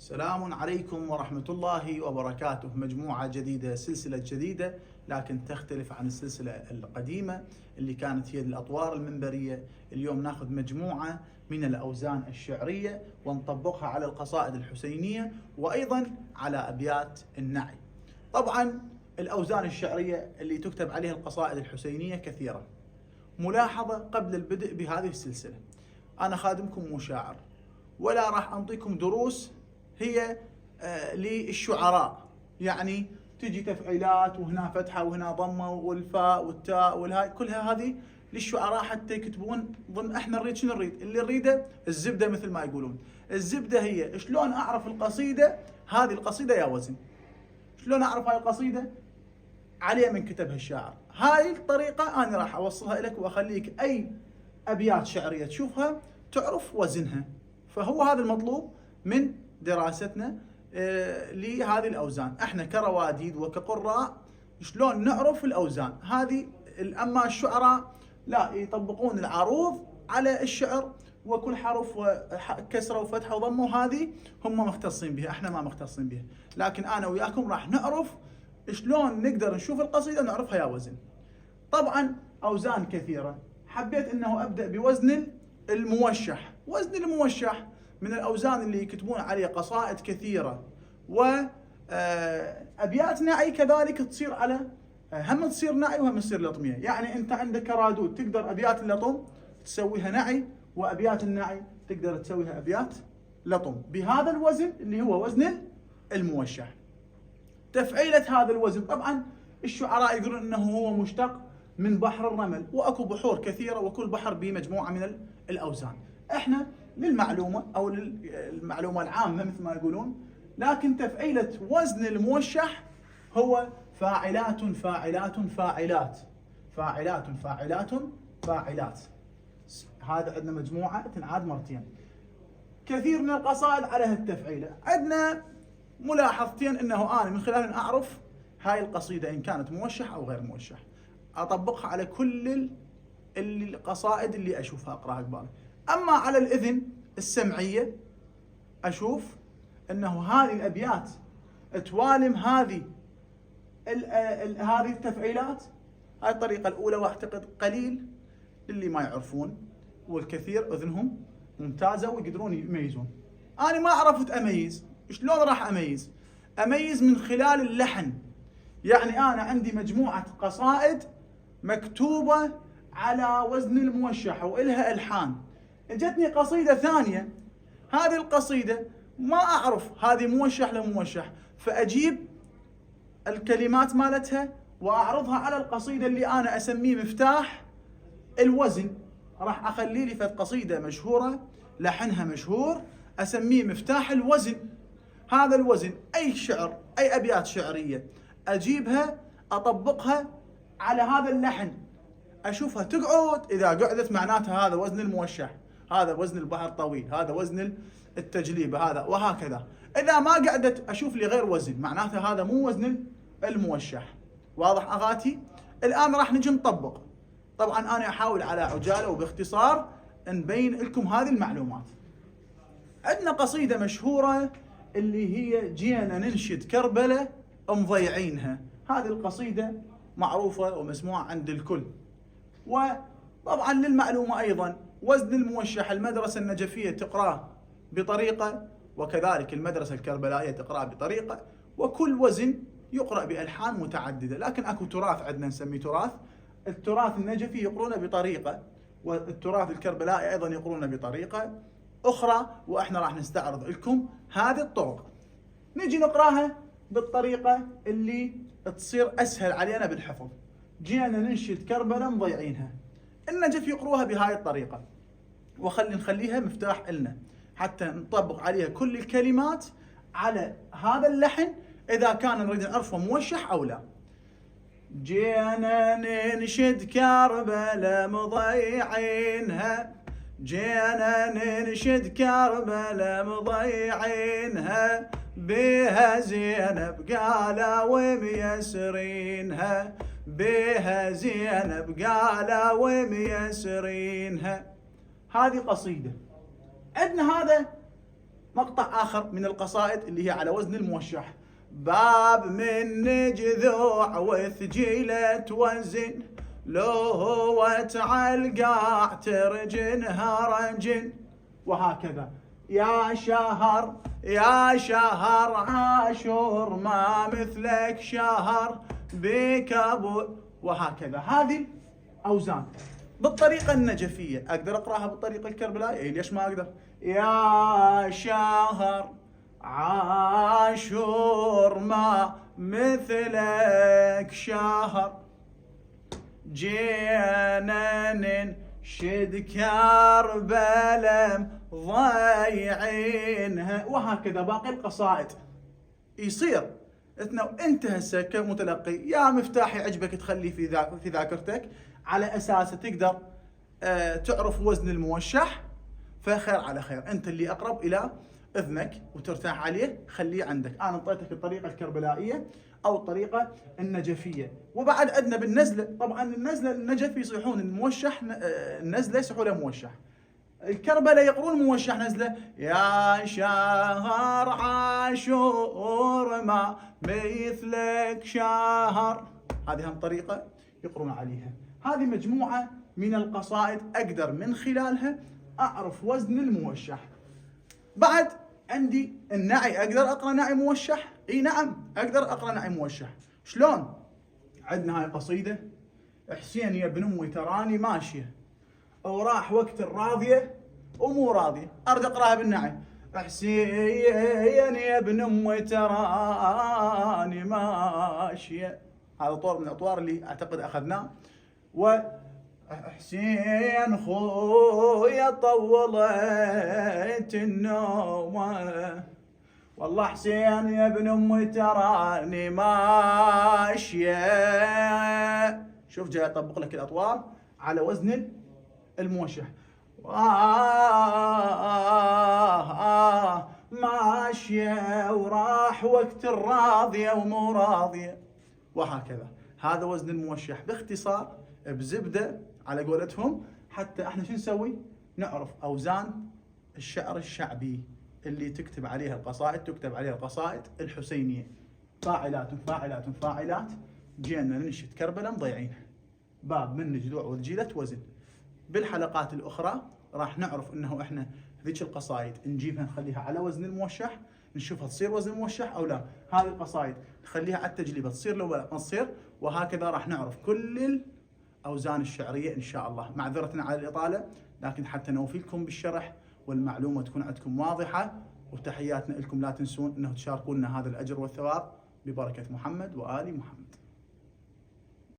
السلام عليكم ورحمة الله وبركاته. مجموعة جديدة، سلسلة جديدة، لكن تختلف عن السلسلة القديمة اللي كانت هي الأطوار المنبرية. اليوم ناخذ مجموعة من الأوزان الشعرية ونطبقها على القصائد الحسينية وأيضا على أبيات النعي. طبعا الأوزان الشعرية اللي تكتب عليها القصائد الحسينية كثيرة. ملاحظة قبل البدء بهذه السلسلة، أنا خادمكم مو شاعر، ولا راح أنطيكم دروس هي للشعراء، يعني تجي تفعيلات وهنا فتحة وهنا ضمة والفاء والتاء والهاي، كلها هذه للشعراء حتى يكتبون ضمن. احنا نريد شنو نريد؟ اللي نريده الزبدة، مثل ما يقولون. الزبدة هي شلون أعرف القصيدة، هذه القصيدة يا وزن، شلون أعرف هاي القصيدة عليها من كتبها الشاعر. هاي الطريقة أنا راح أوصلها لك وأخليك أي أبيات شعرية تشوفها تعرف وزنها. فهو هذا المطلوب من دراستنا لهذه الأوزان. احنا كرواديد وكقراء شلون نعرف الأوزان هذه. أما الشعراء لا، يطبقون العروض على الشعر، وكل حرف كسرة وفتحة وضمة، وهذه هم مختصين بها، احنا ما مختصين بها. لكن أنا وياكم راح نعرف شلون نقدر نشوف القصيدة نعرفها يا وزن. طبعا أوزان كثيرة، حبيت أنه أبدأ بوزن الموشح. وزن الموشح من الأوزان اللي يكتبون عليه قصائد كثيرة، وأبيات نعي كذلك تصير على، هم تصير نعي وهم تصير لطمية. يعني أنت عندك رادود تقدر أبيات اللطم تسويها نعي، وأبيات النعي تقدر تسويها أبيات لطم بهذا الوزن اللي هو وزن الموشح. تفعيلة هذا الوزن، طبعا الشعراء يقولون أنه هو مشتق من بحر الرمل، وأكو بحور كثيرة وكل بحر بمجموعة من الأوزان. احنا للمعلومة أو للمعلومة العامة مثل ما يقولون، لكن تفعيلة وزن الموشح هو فاعلات فاعلات فاعلات، فاعلات فاعلات فاعلات. هذا عندنا مجموعة تنعاد مرتين. كثير من القصائد على هالتفعيلة. عندنا ملاحظتين انه انا من خلالهم اعرف هاي القصيدة ان كانت موشح او غير موشح، اطبقها على كل القصائد اللي اشوفها اقراها قبالي. اما على الاذن السمعية اشوف انه هذه الابيات توالم هذه التفعيلات. هاي الطريقة الاولى، واعتقد قليل اللي ما يعرفون، والكثير اذنهم ممتازة ويقدرون يميزون. انا ما عرفت اميز. شلون راح اميز؟ اميز من خلال اللحن. يعني انا عندي مجموعة قصائد مكتوبة على وزن الموشح والها الحان، اجتني قصيدة ثانية، هذه القصيدة ما اعرف هذه موشح لو موشح، فاجيب الكلمات مالتها واعرضها على القصيدة اللي انا اسميه مفتاح الوزن. راح اخلي لي فد قصيدة مشهورة لحنها مشهور اسميه مفتاح الوزن. هذا الوزن اي شعر، اي ابيات شعرية اجيبها اطبقها على هذا اللحن، اشوفها تقعد. اذا قعدت معناتها هذا وزن الموشح، هذا وزن البحر طويل، هذا وزن التجليبة، هذا وهكذا. اذا ما قعدت اشوف لي غير وزن، معناتها هذا مو وزن الموشح. واضح اغاتي؟ الان راح نجي نطبق. طبعا انا احاول على عجالة وباختصار نبين لكم هذه المعلومات. عندنا قصيدة مشهورة اللي هي جينا ننشد كربلة مضيعينها. هذه القصيدة معروفة ومسموعة عند الكل. وطبعا للمعلومة أيضا، وزن الموشح المدرسة النجفية تقرأه بطريقة، وكذلك المدرسة الكربلائية تقرأه بطريقة، وكل وزن يقرأ بألحان متعددة. لكن أكو تراث عندنا نسميه تراث. التراث النجفي يقرونه بطريقة، والتراث الكربلائي أيضا يقرونه بطريقة أخرى، وإحنا راح نستعرض لكم هذه الطرق. نجي نقراها بالطريقة اللي تصير أسهل علينا بالحفظ. جينا ننشد كربلة مضيعينها. النجف يقروها بهاي الطريقة، نخليها مفتاح لنا حتى نطبق عليها كل الكلمات على هذا اللحن، إذا كان نريد نعرفه موشح أو لا. جينا ننشد كربلة مضيعينها، جينا ننشد كربلة مضيعينها، بها زينب قالوا وميسرينها، بها زينب قالوا وميسرينها. هذه قصيدة. عندنا هذا مقطع آخر من القصائد اللي هي على وزن الموشح. باب من جذوع وثجيلة وزن، لو هو تعلقع ترجنها رجن. وهكذا. يا شهر يا شهر عاشور ما مثلك شهر بكابول. وهكذا. هذه أوزان بالطريقة النجفية. أقدر أقرأها بالطريقة الكربلائية؟ ليش ما أقدر؟ يا شهر عاشور ما مثلك شهر، جينا ننشد كربلا ضايعينها. وهكذا باقي القصائد. يصير انت هسه كمتلقي يا مفتاح يعجبك تخليه في ذاكرتك على اساسه تقدر تعرف وزن الموشح، فخير على خير. انت اللي اقرب الى اذنك وترتاح عليه خليه عندك. انا اعطيتك الطريقه الكربلائيه او الطريقه النجفيه. وبعد عندنا بالنزله، طبعا النزله النجف يصيحون الموشح النزله يصيحوا له موشح. الكربلاء يقرون موشح نزله. يا شهر عاشور ما مثلك شهر. هذه هم طريقه يقرون عليها. هذه مجموعه من القصائد اقدر من خلالها اعرف وزن الموشح. بعد عندي النعي. اقدر اقرا نعي موشح؟ اي نعم اقدر اقرا نعي موشح. شلون؟ عندنا هاي قصيده: حسين يا ابن امي تراني ماشيه، وراح وقت الراضيه ومو راضيه. ارد اقراها بالنعي: حسين يا ابن امي تراني ماشيه. هذا طور من الاطوار اللي اعتقد اخذناه. حسين خويا طولت النوم، والله حسين يا ابن امي تراني ماشيه. شوف جاي اطبق لك الاطوار على وزن الموشح. ماشيه وراح وقت الراضيه ومو راضيه. وهكذا. هذا وزن الموشح باختصار بزبده على قولتهم. حتى احنا شو نسوي؟ نعرف اوزان الشعر الشعبي اللي تكتب عليها القصائد. تكتب عليها القصائد الحسينيه: فاعلات فاعلات فاعلات، جينا ننشد كربلا مضيعينها، باب من جذوع وثجيلة وزن. بالحلقات الاخرى راح نعرف انه احنا ذيك القصائد نجيبها نخليها على وزن الموشح، نشوفها تصير وزن الموشح او لا. هذه القصائد نخليها على التجليبه تصير لو ما تصير. وهكذا راح نعرف كل الاوزان الشعريه ان شاء الله. معذره على الاطاله، لكن حتى نوفي لكم بالشرح والمعلومه تكون عندكم واضحه. وتحياتنا لكم. لا تنسون انه تشاركونا هذا الاجر والثواب ببركه محمد وال محمد.